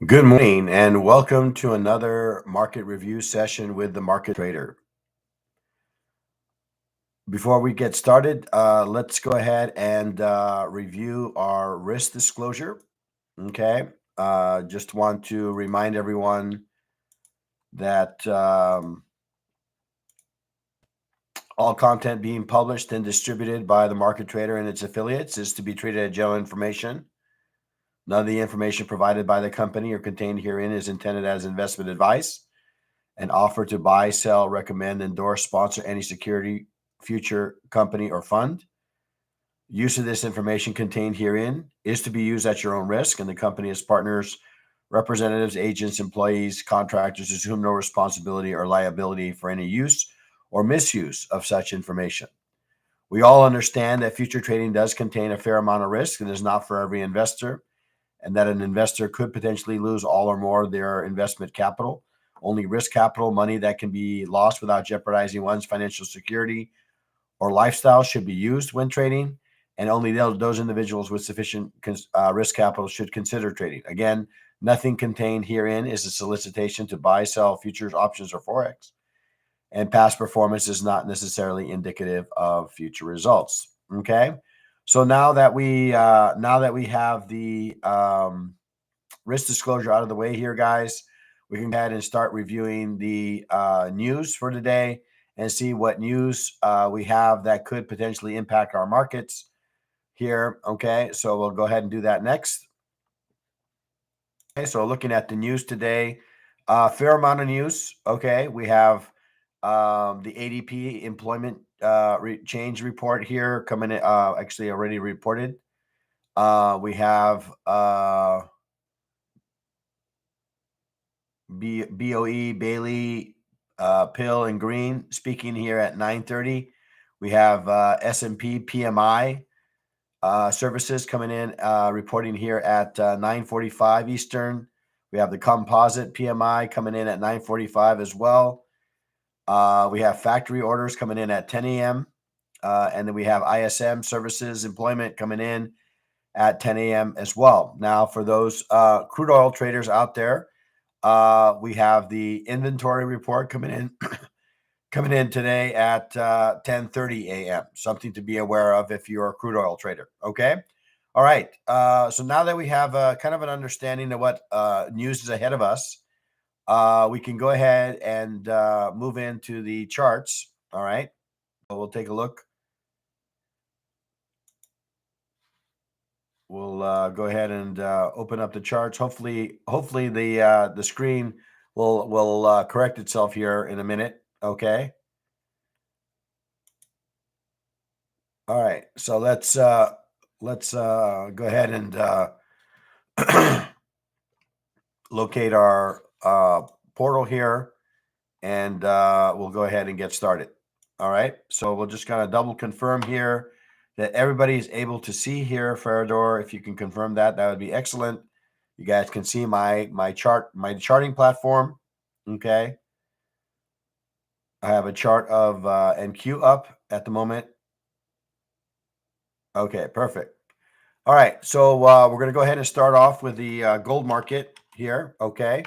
Good morning and welcome to another market review session with the Market Trader. Before we get started, let's go ahead and review our risk disclosure. Okay. Just want to remind everyone that all content being published and distributed by the Market Trader and its affiliates is to be treated as general information. None of the information provided by the company or contained herein is intended as investment advice. An offer to buy, sell, recommend, endorse, sponsor any security, future company, or fund. Use of this information contained herein is to be used at your own risk, and the company, its partners, representatives, agents, employees, contractors assume no responsibility or liability for any use or misuse of such information. We all understand that future trading does contain a fair amount of risk and is not for every investor, and that an investor could potentially lose all or more of their investment capital. Only risk capital, money that can be lost without jeopardizing one's financial security or lifestyle, should be used when trading, and only those individuals with sufficient risk capital should consider trading. Again, nothing contained herein is a solicitation to buy, sell futures, options, or forex, and past performance is not necessarily indicative of future results. Okay, so now that we have the risk disclosure out of the way here, guys, we can go ahead and start reviewing the news for today and see what news we have that could potentially impact our markets here. Okay, so we'll go ahead and do that next. Okay, so looking at the news today, fair amount of news. Okay, we have the ADP employment change report here coming in, actually already reported. We have BOE, Bailey, Pill, and Green speaking here at 9:30. We have S&P PMI services coming in, reporting here at 9:45 Eastern. We have the composite PMI coming in at 9:45 as well. We have factory orders coming in at 10 a.m. And then we have ISM services employment coming in at 10 a.m. as well. Now, for those crude oil traders out there, we have the inventory report coming in today at 10:30 a.m. Something to be aware of if you're a crude oil trader. Okay. All right. So now that we have kind of an understanding of what news is ahead of us, we can go ahead and move into the charts. All right. So we'll take a look. We'll go ahead and open up the charts. Hopefully the screen will correct itself here in a minute. Okay. All right. So let's go ahead and locate our portal here, and we'll go ahead and get started. All right. So we'll just kind of double confirm here that everybody is able to see here. Farador, if you can confirm that, that would be excellent. You guys can see my charting platform. Okay. I have a chart of NQ up at the moment. Okay, perfect. All right, so we're going to go ahead and start off with the gold market here. Okay,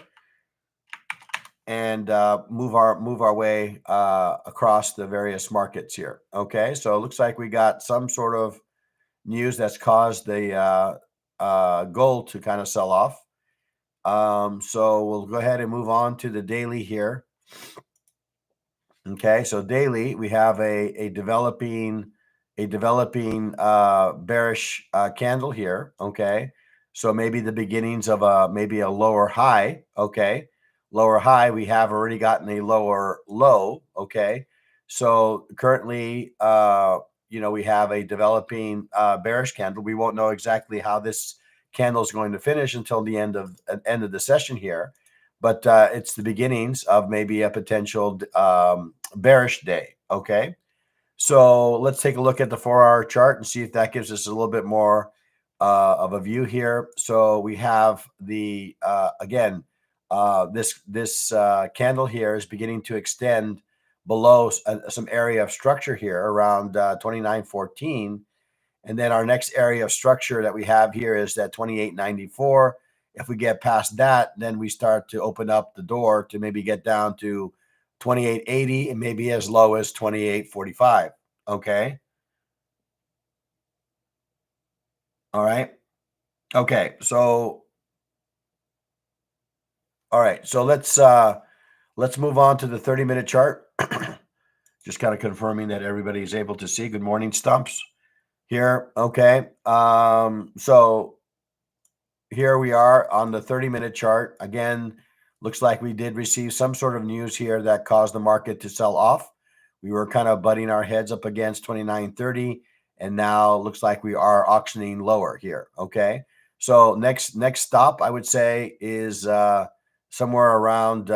and move our way across the various markets here. Okay, so it looks like we got some sort of news that's caused the gold to kind of sell off. So we'll go ahead and move on to the daily here. Okay, so daily we have a developing bearish candle here. Okay, so maybe the beginnings of maybe a lower high. Okay, lower high, we have already gotten a lower low. Okay, so currently we have a developing bearish candle. We won't know exactly how this candle is going to finish until the end of the session here, but it's the beginnings of maybe a potential bearish day. Okay, so let's take a look at the 4-hour chart and see if that gives us a little bit more of a view here. So we have the again, this candle here is beginning to extend below some area of structure here around 29.14, and then our next area of structure that we have here is that 28.94, If we get past that, then we start to open up the door to maybe get down to 28.80 and maybe as low as 28.45. Okay. All right. Okay. So, all right. So let's move on to the 30-minute chart. Just kind of confirming that everybody is able to see. Good morning, Stumps. Here. Okay. So here we are on the 30-minute chart. Again, looks like we did receive some sort of news here that caused the market to sell off. We were kind of butting our heads up against 29.30, and now looks like we are auctioning lower here. Okay. So next stop, I would say, is somewhere around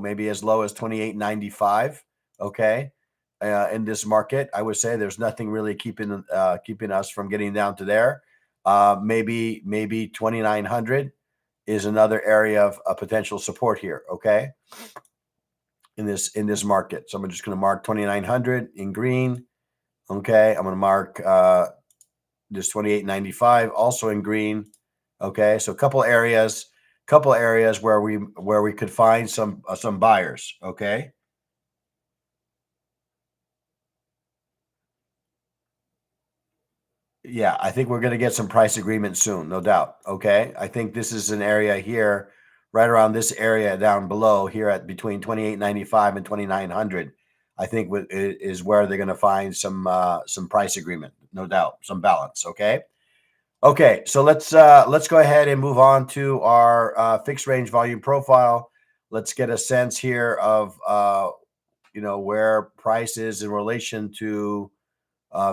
maybe as low as 28.95. Okay. In this market, I would say there's nothing really keeping us from getting down to there. Maybe 2900 is another area of a potential support here. Okay, in this market. So I'm just going to mark 2900 in green. Okay, I'm going to mark this 28.95 also in green. Okay, so a couple areas where we could find some buyers. Okay. Yeah, I think we're going to get some price agreement soon, no doubt. Okay. I think this is an area here, right around this area down below here at between 28.95 and 2900. I think is where they're going to find some price agreement, no doubt, some balance. Okay. Okay. So let's go ahead and move on to our fixed range volume profile. Let's get a sense here of where price is in relation to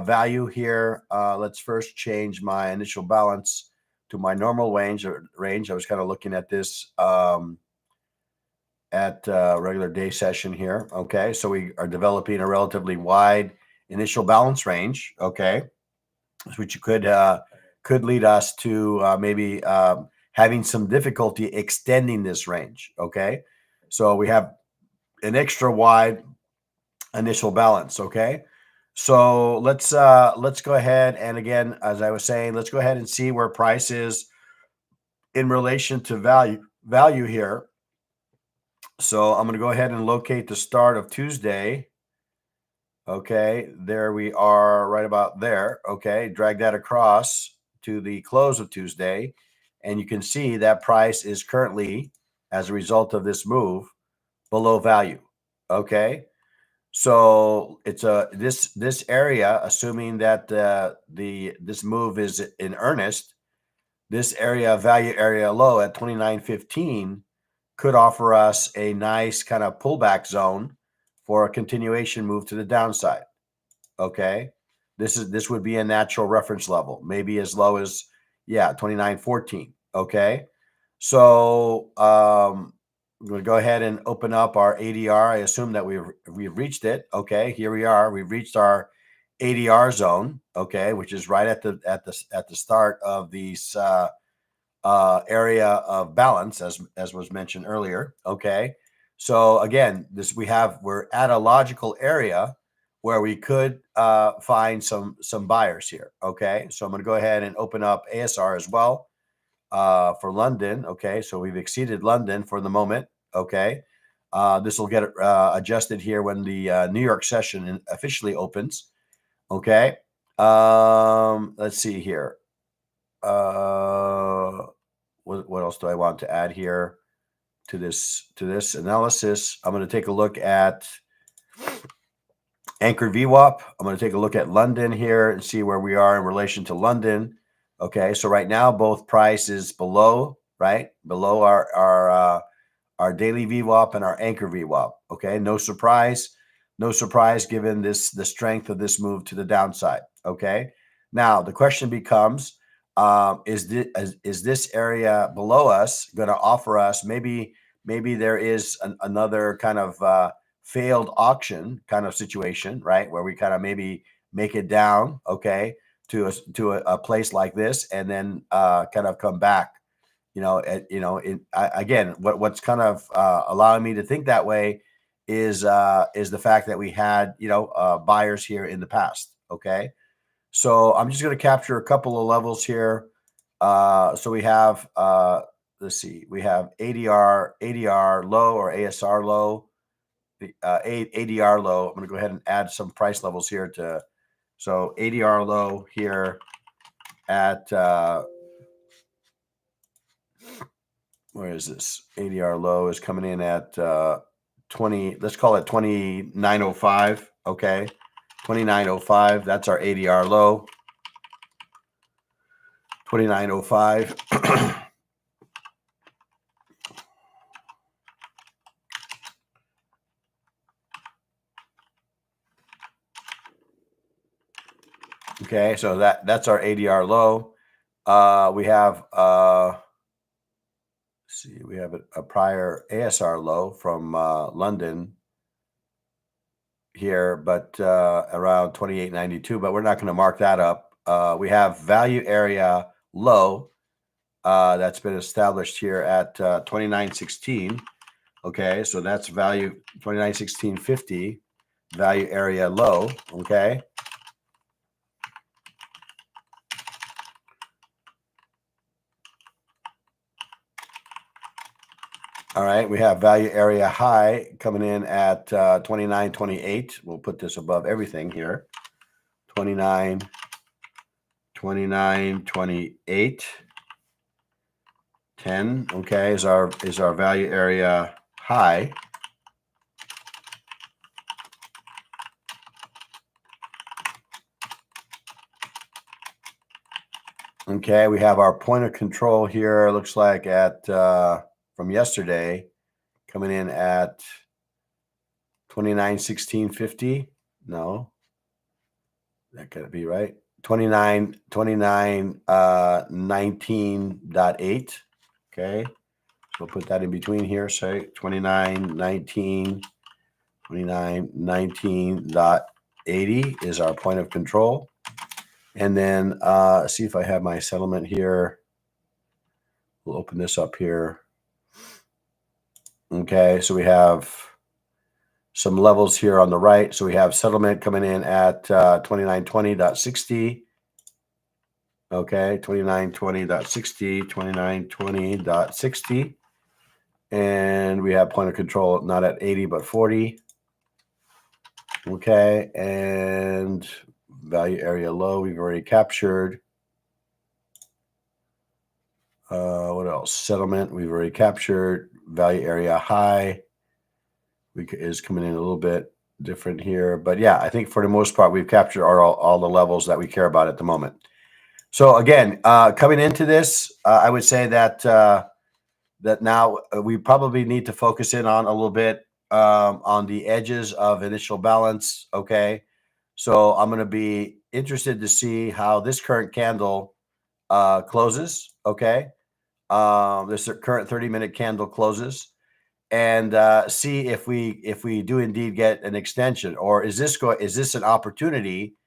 value here. Let's first change my initial balance to my normal range. I was kind of looking at this at regular day session here. Okay, so we are developing a relatively wide initial balance range. Okay, which could lead us to maybe having some difficulty extending this range. Okay, so we have an extra wide initial balance. Okay. So let's go ahead and, again, as I was saying, let's go ahead and see where price is in relation to value here. So I'm going to go ahead and locate the start of Tuesday. Okay, there we are, right about there. Okay, drag that across to the close of Tuesday, and you can see that price is currently, as a result of this move, below value. Okay. So it's this area, assuming that this move is in earnest, this value area low at 29.15 could offer us a nice kind of pullback zone for a continuation move to the downside. Okay, this would be a natural reference level, maybe as low as 29.14. Okay, so I'm going to go ahead and open up our ADR. I assume that we've reached it. Okay, here we are. We've reached our ADR zone. Okay, which is right at the start of these area of balance, as was mentioned earlier. Okay, so again, we're at a logical area where we could find some buyers here. Okay, so I'm going to go ahead and open up ASR as well for London. Okay, so we've exceeded London for the moment. Okay, this will get adjusted here when the New York session officially opens. Okay, let's see here. What else do I want to add here to this analysis? I'm going to take a look at Anchor VWAP. I'm going to take a look at London here and see where we are in relation to London. Okay, so right now both price is below our daily VWAP and our Anchor VWAP. Okay, no surprise given the strength of this move to the downside. Okay, now the question becomes, is this area below us going to offer us maybe there is another kind of failed auction kind of situation, right, where we kind of maybe make it down, okay, to a place like this, and then kind of come back. Again, what's kind of allowing me to think that way is the fact that we had buyers here in the past. Okay, so I'm just going to capture a couple of levels here. So we have, let's see, we have ADR low or ASR low, the ADR low. I'm going to go ahead and add some price levels here so ADR low here at, where is this? ADR low is coming in at 20, let's call it 2905. Okay. 2905. That's our ADR low. 2905. Okay, so that's our ADR low. We have let's see, we have a prior ASR low from London here, but around 2892, but we're not going to mark that up. We have value area low that's been established here at 2916. Okay, so that's value 2916.50, value area low. Okay. All right, we have value area high coming in at 29.28. We'll put this above everything here. 29.28. 10, okay, is our value area high. Okay, we have our point of control here. Looks like at from yesterday, coming in at 29.16.50. No, that could be right. 19.8. Okay, so we'll put that in between here. Say 29.19, 29.19.80 is our point of control. And then see if I have my settlement here. We'll open this up here. Okay, so we have some levels here on the right. So we have settlement coming in at 2920.60. Okay, 2920.60, 2920.60. And we have point of control not at 80, but 40. Okay, and value area low, we've already captured. What else? Settlement, we've already captured. Value area high is coming in a little bit different here. But yeah, I think for the most part, we've captured all the levels that we care about at the moment. So again, coming into this, I would say that that now we probably need to focus in on a little bit on the edges of initial balance. Okay. So I'm going to be interested to see how this current candle closes. Okay. This current 30-minute candle closes, and see if we do indeed get an extension, or is this an opportunity,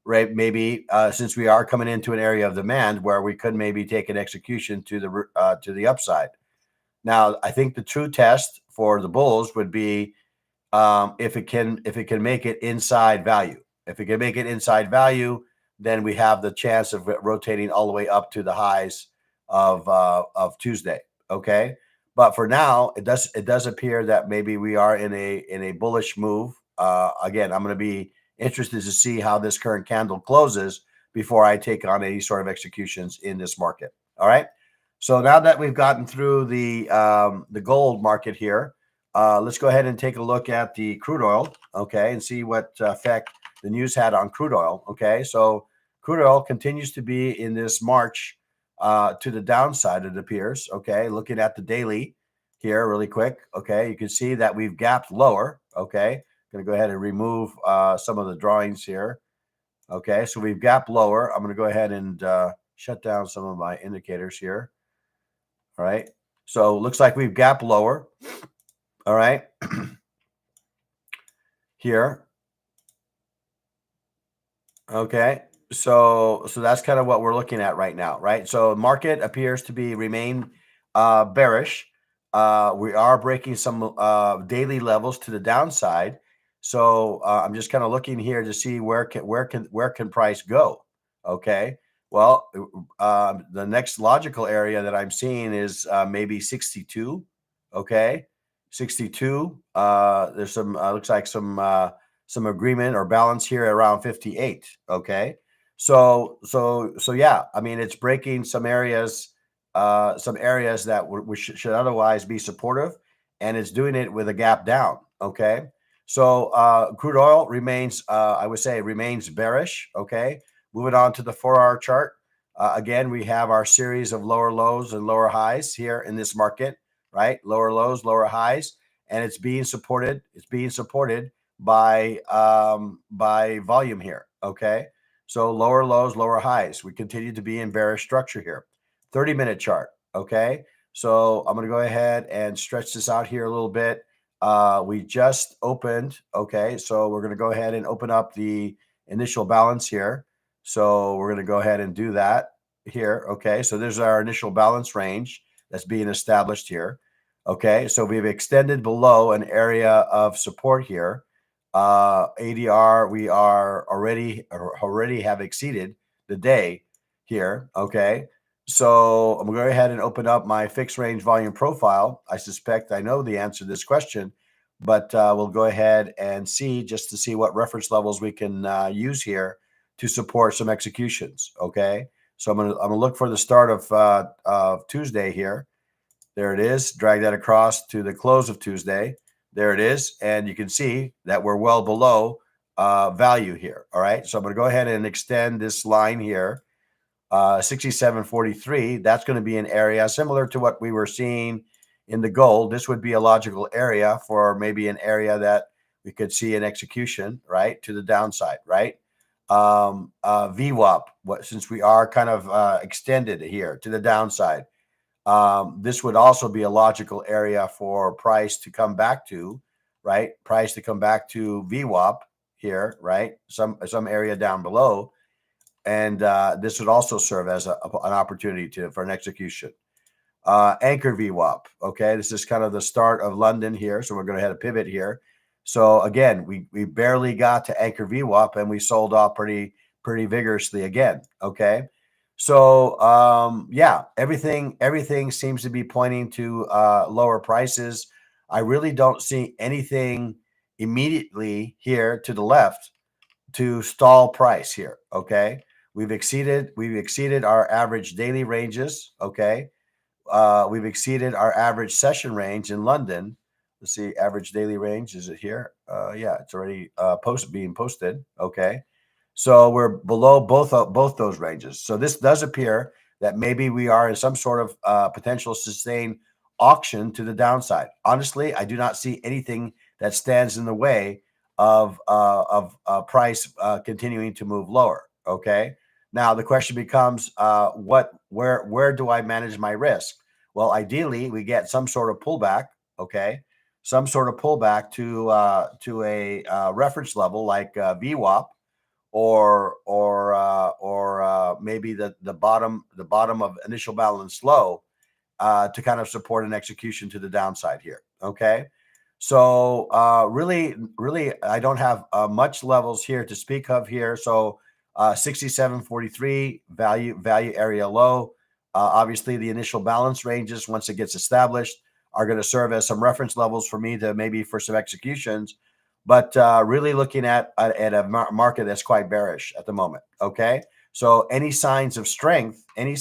right? Maybe since we are coming into an area of demand where we could maybe take an execution to the upside. Now, I think the true test for the bulls would be if it can make it inside value. If it can make it inside value, then we have the chance of rotating all the way up to the highs of Tuesday. Okay, but for now, it does appear that maybe we are in a bullish move. Again, I'm going to be interested to see how this current candle closes before I take on any sort of executions in this market. All right. So now that we've gotten through the gold market here, let's go ahead and take a look at the crude oil, okay, and see what effect the news had on crude oil. Okay, so crude oil continues to be in this march to the downside, it appears. Okay, looking at the daily here really quick. Okay, you can see that we've gapped lower. Okay, going to go ahead and remove some of the drawings here. Okay, so we've gapped lower. I'm going to go ahead and shut down some of my indicators here. All right, so looks like we've gapped lower. All right, here. Okay, so that's kind of what we're looking at right now, right? So market appears to remain bearish. We are breaking some daily levels to the downside. So I'm just kind of looking here to see where can price go. Okay, Well, the next logical area that I'm seeing is maybe 62. Okay, 62. There's some looks like some agreement or balance here around 58. Okay, so yeah. I mean, it's breaking some areas that should otherwise be supportive, and it's doing it with a gap down. Okay, so crude oil remains, I would say, remains bearish. Okay, moving on to the 4-hour chart. Again, we have our series of lower lows and lower highs here in this market, right? Lower lows, lower highs, and it's being supported. It's being supported by volume here. Okay, so lower lows, lower highs. We continue to be in bearish structure here. 30-minute chart. Okay, so I'm going to go ahead and stretch this out here a little bit. We just opened. Okay, so we're going to go ahead and open up the initial balance here. So we're going to go ahead and do that here. Okay, so there's our initial balance range that's being established here. Okay, so we've extended below an area of support here. ADR, we are already have exceeded the day here. Okay, so I'm going to go ahead and open up my fixed range volume profile. I suspect I know the answer to this question, but we'll go ahead and see just to see what reference levels we can use here to support some executions. Okay, so I'm gonna look for the start of Tuesday here. There it is. Drag that across to the close of Tuesday. There it is, and you can see that we're well below value here. All right, so I'm going to go ahead and extend this line here. 67.43. That's going to be an area similar to what we were seeing in the gold. This would be a logical area for maybe an area that we could see an execution, right, to the downside, right? VWAP, since we are kind of extended here to the downside, this would also be a logical area for price to come back to, right? Price to come back to VWAP here, right? Some area down below, and this would also serve as an opportunity for an execution. Anchor VWAP. Okay, this is kind of the start of London here, so we're going to have a pivot here. So again, we barely got to anchor VWAP, and we sold off pretty vigorously again. Okay, so yeah, everything seems to be pointing to lower prices. I really don't see anything immediately here to the left to stall price here. Okay, we've exceeded our average daily ranges. Okay, we've exceeded our average session range in London. Let's see, average daily range, is it here? Yeah, it's already being posted. Okay, so we're below both those ranges. So this does appear that maybe we are in some sort of potential sustained auction to the downside. Honestly, I do not see anything that stands in the way of price continuing to move lower. Okay, now the question becomes, where do I manage my risk? Well, ideally, we get some sort of pullback. Okay, some sort of pullback to a reference level like VWAP, or maybe the bottom of initial balance low to kind of support an execution to the downside here. Okay, so really I don't have much levels here to speak of here. So 67.43 value area low. Obviously, the initial balance ranges, once it gets established, are going to serve as some reference levels for me to maybe for some executions. But really looking at a market that's quite bearish at the moment. Okay, so any signs of strength, any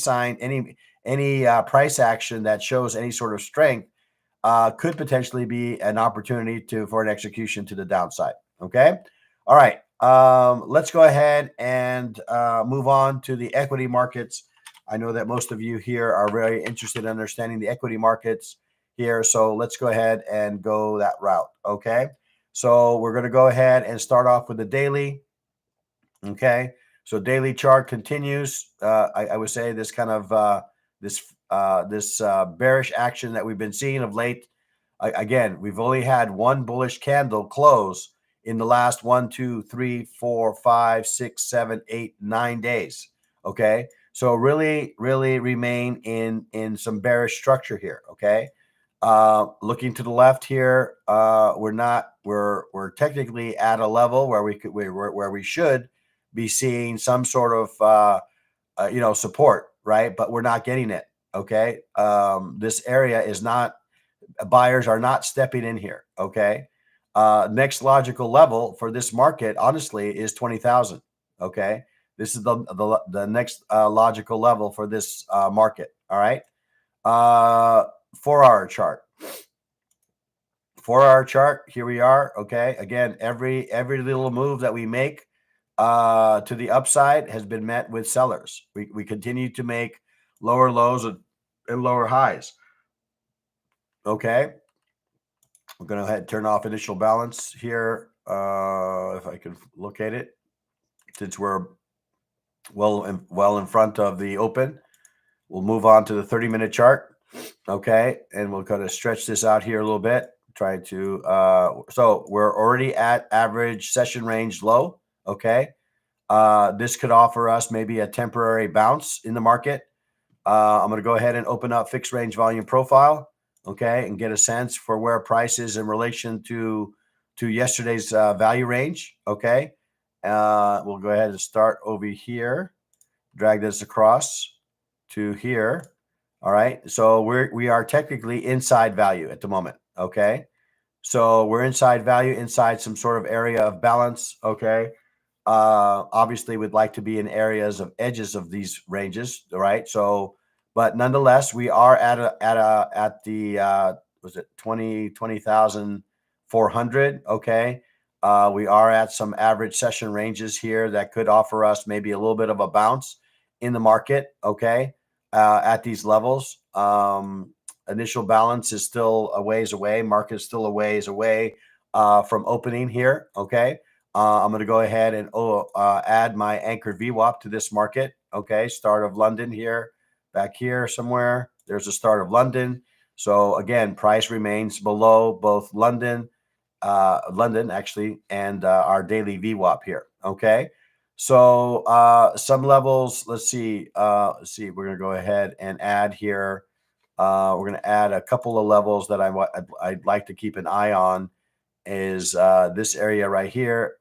price action that shows any sort of strength could potentially be an opportunity for an execution to the downside. Okay, all right. Let's go ahead and move on to the equity markets. I know that most of you here are very interested in understanding the equity markets here, so let's go ahead and go that route. Okay, so we're going to go ahead and start off with the daily. Okay, so daily chart continues. I would say this kind of this bearish action that we've been seeing of late. Again, we've only had one bullish candle close in the last 1, 2, 3, 4, 5, 6, 7, 8, 9 days. Okay, so really remain in some bearish structure here. Okay, looking to the left here, we're technically at a level where we should be seeing some sort of support, right? But we're not getting it. Okay. This area is not, buyers are not stepping in here. Okay. Next logical level for this market, honestly, is 20,000. Okay. This is the next logical level for this market. All right. 4-hour chart. 4-hour chart. Here we are. Okay. Again, every little move that we make to the upside has been met with sellers. We continue to make lower lows and lower highs. Okay. We're going to go ahead and turn off initial balance here. If I can locate it, since we're well in front of the open, we'll move on to the 30-minute chart. Okay. And we'll kind of stretch this out here a little bit. Try to, so we're already at average session range low. Okay. This could offer us maybe a temporary bounce in the market. I'm going to go ahead and open up fixed range volume profile. Okay. And get a sense for where price is in relation to yesterday's value range. Okay. We'll go ahead and start over here, drag this across to here. All right. So we are technically inside value at the moment. Okay. So we're inside value, inside some sort of area of balance. Okay. Obviously we'd like to be in areas of edges of these ranges. All right. So, but nonetheless, we are at the was it 20,400. Okay. We are at some average session ranges here that could offer us maybe a little bit of a bounce in the market. Okay. At these levels, initial balance is still a ways away. Market is still a ways away from opening here. Okay. I'm going to go ahead and add my anchored VWAP to this market. Okay. Start of London here, back here somewhere. There's a start of London. So again, price remains below both London actually, and our daily VWAP here. Okay. So some levels, let's see. We're going to go ahead and add here. We're going to add a couple of levels that I'd like to keep an eye on. Is this area right here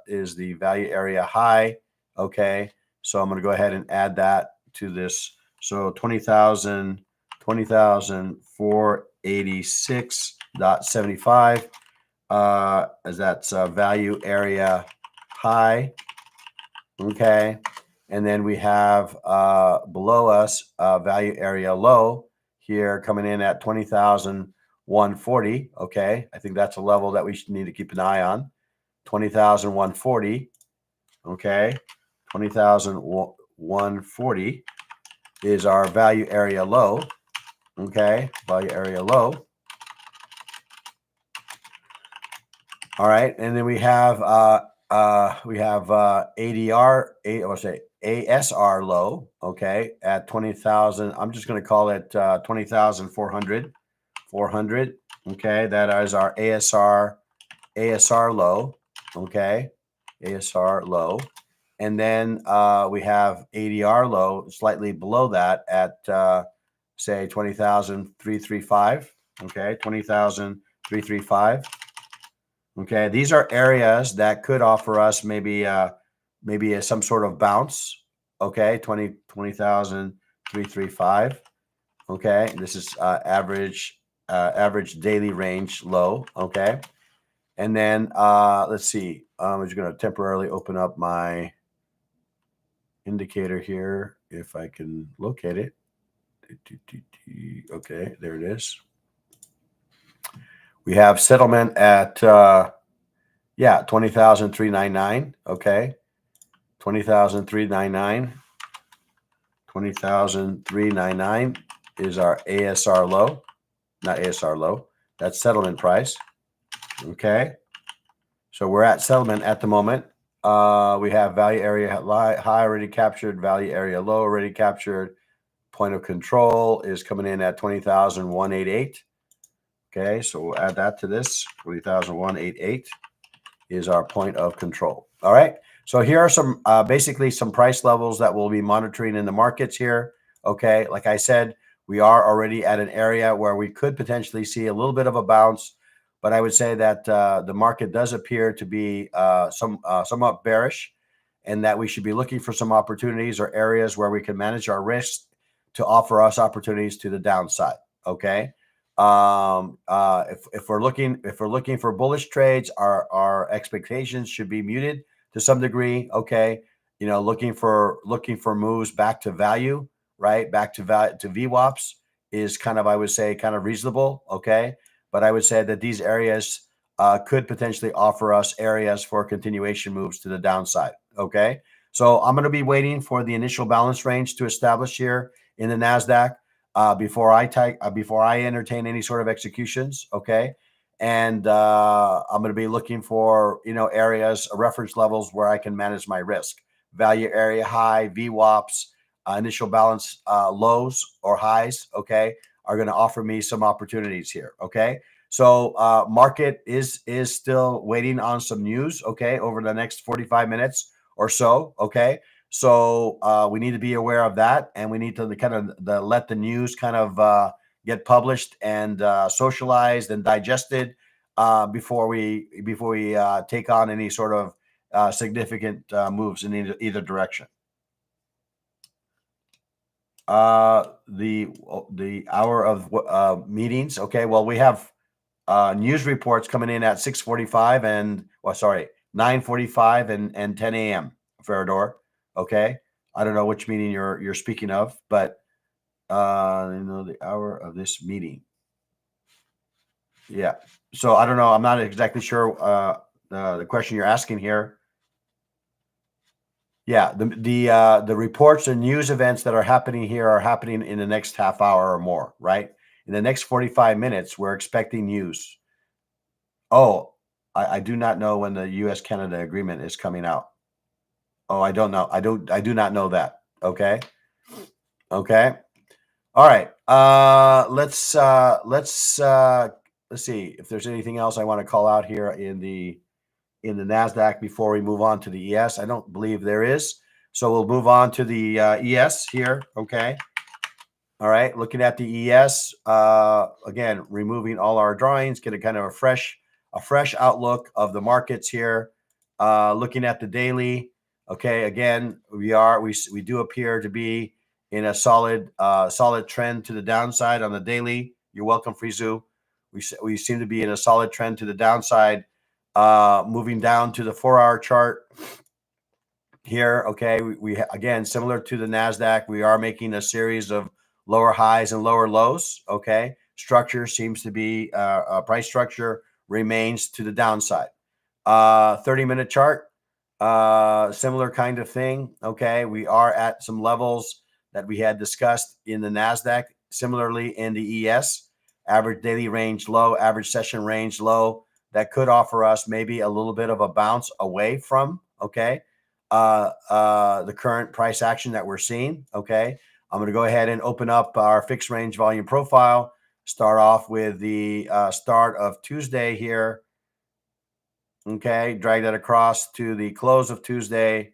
is the value area high. Okay. So I'm going to go ahead and add that to this. So 20,486.75 as that's value area high. Okay. And then we have below us value area low here coming in at 20,140. Okay. I think that's a level that we should need to keep an eye on. 20,140. Okay. 20,140 is our value area low. Okay. Value area low. All right. And then we have ASR low, okay, at 20,000. I'm just going to call it 20,400. 400. Okay, that is our ASR low. Okay, ASR low, and then we have ADR low slightly below that at say 20,335. Okay, 20,335. Okay, these are areas that could offer us maybe some sort of bounce. Okay, 20,335. Okay, this is average daily range low. Okay, and then let's see. I'm just going to temporarily open up my indicator here if I can locate it. Okay, there it is. We have settlement at 20,399. Okay, 20,399. 20,399 is our ASR low, not ASR low. That's settlement price. Okay, so we're at settlement at the moment. We have value area high already captured, value area low already captured. Point of control is coming in at 20,188. Okay, so we'll add that to this. 20,188 is our point of control. All right. So here are some basically some price levels that we'll be monitoring in the markets here. Okay, like I said, we are already at an area where we could potentially see a little bit of a bounce, but I would say that the market does appear to be somewhat bearish, and that we should be looking for some opportunities or areas where we can manage our risks to offer us opportunities to the downside. Okay. If we're looking for bullish trades, our expectations should be muted to some degree. Okay. Looking for moves back to value, right? Back to value to VWAPs is kind of, I would say, kind of reasonable. Okay. But I would say that these areas could potentially offer us areas for continuation moves to the downside. Okay. So I'm going to be waiting for the initial balance range to establish here in the NASDAQ before I entertain any sort of executions. Okay. And I'm going to be looking for, areas, reference levels where I can manage my risk. Value area high, VWAPs, initial balance lows or highs, okay, are going to offer me some opportunities here. Okay. So market is still waiting on some news, okay, over the next 45 minutes or so. Okay. So we need to be aware of that, and we need to kind of let the news kind of get published and socialized and digested before we take on any sort of significant moves in either direction. The hour of meetings. Okay, well, we have news reports coming in at 6:45 and 9:45 and 10 a.m. Ferrador. Okay, I don't know which meeting you're speaking of, but the hour of this meeting. Yeah. So I don't know. I'm not exactly sure the question you're asking here. Yeah, the reports and news events that are happening here are happening in the next half hour or more, right? In the next 45 minutes, we're expecting news. Oh, I do not know when the U.S.-Canada agreement is coming out. Oh, I don't know. I do not know that. Okay. Okay. All right. Let's see if there's anything else I want to call out here in the NASDAQ before we move on to the ES. I don't believe there is. So we'll move on to the ES here. Okay. All right. Looking at the ES, again, removing all our drawings, get a kind of a fresh outlook of the markets here. Looking at the daily. Okay. Again, we do appear to be in a solid trend to the downside on the daily. You're welcome, Frizu. We seem to be in a solid trend to the downside. Moving down to the 4-hour chart here. Okay, we again, similar to the NASDAQ, we are making a series of lower highs and lower lows. Okay, structure seems to be price structure remains to the downside. 30-minute chart, similar kind of thing. Okay, we are at some levels that we had discussed in the NASDAQ, similarly in the ES. Average daily range low, average session range low. That could offer us maybe a little bit of a bounce away from, okay, the current price action that we're seeing. Okay, I'm going to go ahead and open up our fixed range volume profile. Start off with the start of Tuesday here. Okay, drag that across to the close of Tuesday.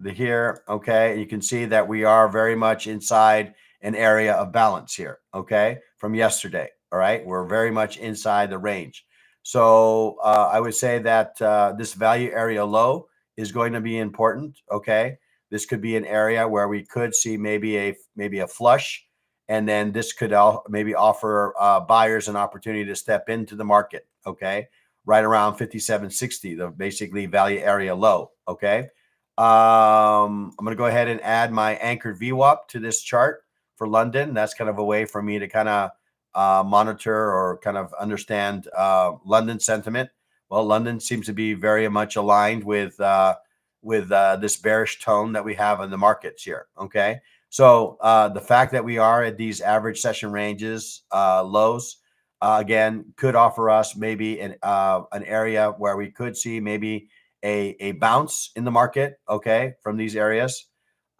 Here, okay, you can see that we are very much inside an area of balance here. Okay, from yesterday. All right, we're very much inside the range. So I would say that this value area low is going to be important. Okay, this could be an area where we could see maybe a flush, and then this could maybe offer buyers an opportunity to step into the market. Okay, right around 57.60, the basically value area low. Okay, I'm going to go ahead and add my anchored VWAP to this chart for London. That's kind of a way for me to kind of monitor or kind of understand London sentiment. Well, London seems to be very much aligned with this bearish tone that we have in the markets here. Okay, so the fact that we are at these average session ranges lows again could offer us maybe an area where we could see maybe a bounce in the market. Okay, from these areas.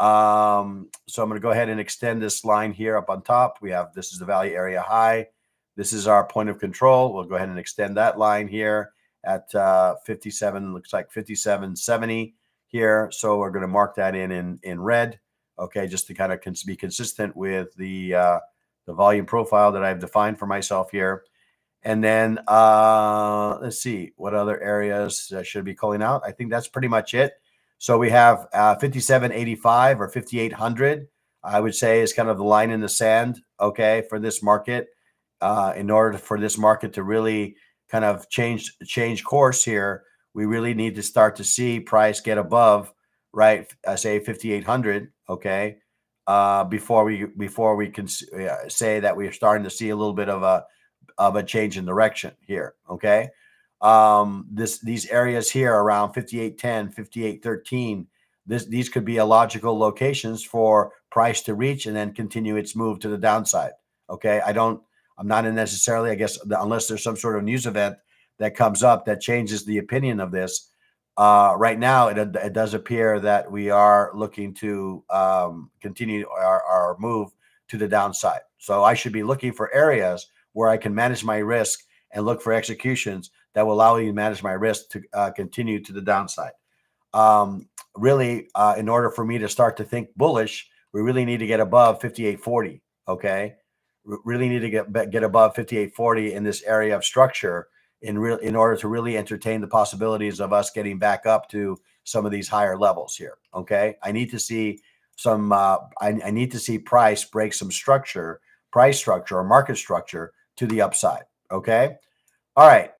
So I'm going to go ahead and extend this line here up on top. We have, this is the value area high. This is our point of control. We'll go ahead and extend that line here at 57, looks like 57.70 here. So we're going to mark that in red. Okay, just to kind of be consistent with the volume profile that I've defined for myself here. And then let's see what other areas should be calling out. I think that's pretty much it. So we have 5785 or 5800. I would say is kind of the line in the sand. Okay, for this market, in order for this market to really kind of change course here, we really need to start to see price get above, right? Say 5800. Okay, before we can say that we are starting to see a little bit of a change in direction here. Okay, these areas here around 5810, 5813. These could be a logical locations for price to reach and then continue its move to the downside. Okay, I'm not necessarily, I guess, unless there's some sort of news event that comes up that changes the opinion of this. Right now, it does appear that we are looking to continue our move to the downside. So I should be looking for areas where I can manage my risk and look for executions that will allow me to manage my risk to continue to the downside. Really, in order for me to start to think bullish, we really need to get above 5840. Okay, really need to get above 5840 in this area of structure in order to really entertain the possibilities of us getting back up to some of these higher levels here. Okay, I need to see some. I need to see price break some price structure or market structure to the upside. Okay. All right.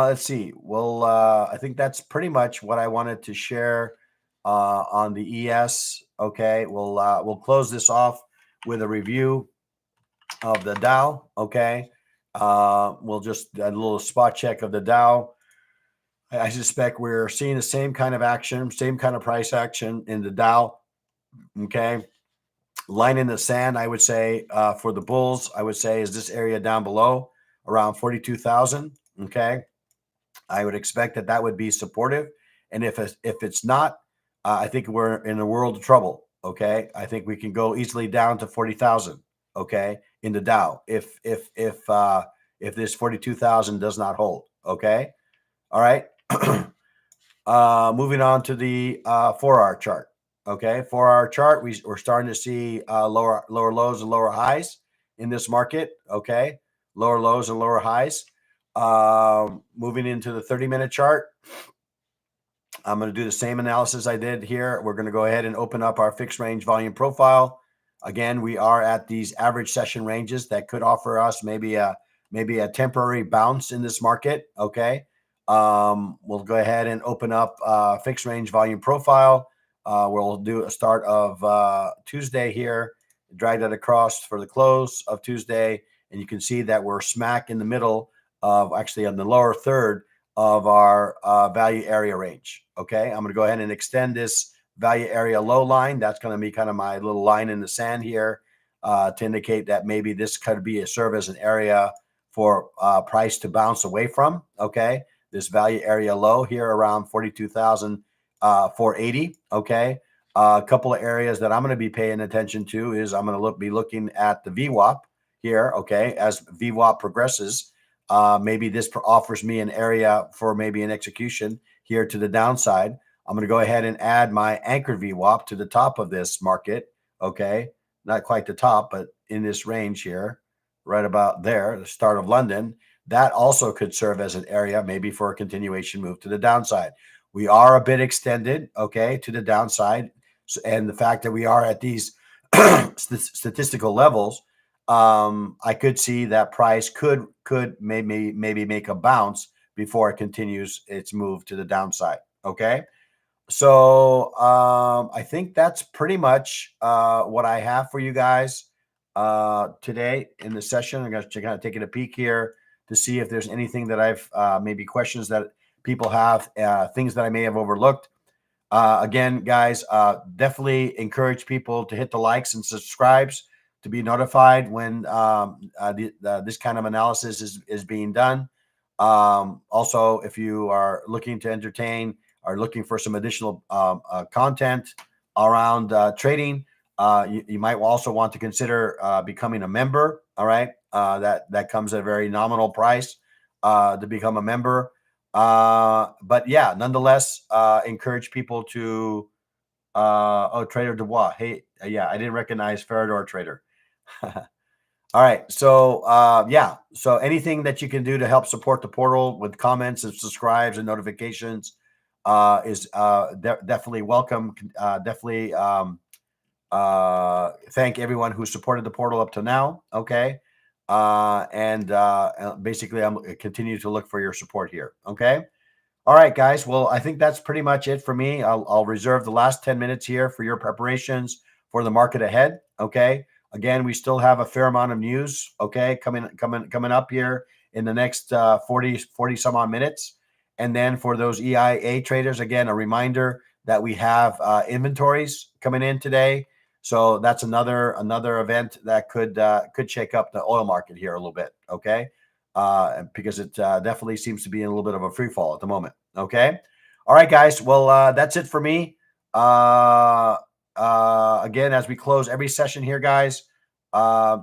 Let's see. Well, I think that's pretty much what I wanted to share on the ES. Okay. We'll close this off with a review of the Dow. Okay. We'll just a little spot check of the Dow. I suspect we're seeing the same kind of action, same kind of price action in the Dow. Okay. Line in the sand, I would say, for the bulls, I would say is this area down below around 42,000. Okay. I would expect that would be supportive. And if it's not, I think we're in a world of trouble. Okay. I think we can go easily down to 40,000. Okay. In the Dow, if this 42,000 does not hold. Okay. All right. Moving on to the 4-hour chart. Okay, 4-hour chart, we're starting to see lower lows and lower highs in this market. Okay, lower lows and lower highs. Moving into the 30-minute chart, I'm going to do the same analysis I did here. We're going to go ahead and open up our fixed range volume profile. Again, we are at these average session ranges that could offer us maybe a temporary bounce in this market. Okay, we'll go ahead and open up fixed range volume profile. We'll do a start of Tuesday here, drag that across for the close of Tuesday, and you can see that we're smack in the middle of actually on the lower third of our value area range. Okay, I'm going to go ahead and extend this value area low line. That's going to be kind of my little line in the sand here to indicate that maybe this could be serve as an area for price to bounce away from. Okay, this value area low here around 42,480. Okay, a couple of areas that I'm going to be paying attention to is I'm going to be looking at the VWAP here. Okay, as VWAP progresses, maybe this offers me an area for maybe an execution here to the downside. I'm going to go ahead and add my anchor VWAP to the top of this market. Okay, not quite the top, but in this range here, right about there, the start of London. That also could serve as an area maybe for a continuation move to the downside. We are a bit extended, okay, to the downside. And the fact that we are at these statistical levels, I could see that price could maybe make a bounce before it continues its move to the downside. Okay. So I think that's pretty much what I have for you guys today in the session. I'm going to kind of taking a peek here to see if there's anything that I've maybe questions that people have, things that I may have overlooked. Again, guys, definitely encourage people to hit the likes and subscribes to be notified when this kind of analysis is being done. Also, if you are looking to entertain, are looking for some additional content around trading, you might also want to consider becoming a member. All right, that comes at a very nominal price to become a member. But yeah, nonetheless, encourage people to Trader Dubois. Hey, yeah, I didn't recognize Ferrador Trader. All right. So yeah. So anything that you can do to help support the portal with comments and subscribes and notifications, is definitely welcome. Definitely thank everyone who supported the portal up to now. Okay. And basically, I'm continue to look for your support here. Okay. All right, guys. Well, I think that's pretty much it for me. I'll reserve the last 10 minutes here for your preparations for the market ahead. Okay. Again, we still have a fair amount of news. Okay. Coming up here in the next 40 some odd minutes. And then for those EIA traders, again, a reminder that we have inventories coming in today. So that's another event that could shake up the oil market here a little bit. Okay. Because it definitely seems to be in a little bit of a free fall at the moment. Okay. All right, guys. Well, that's it for me. Again, as we close every session here, guys,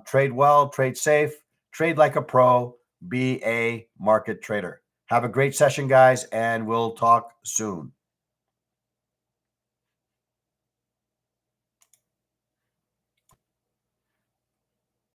trade well, trade safe, trade like a pro, be a market trader. Have a great session, guys, and we'll talk soon.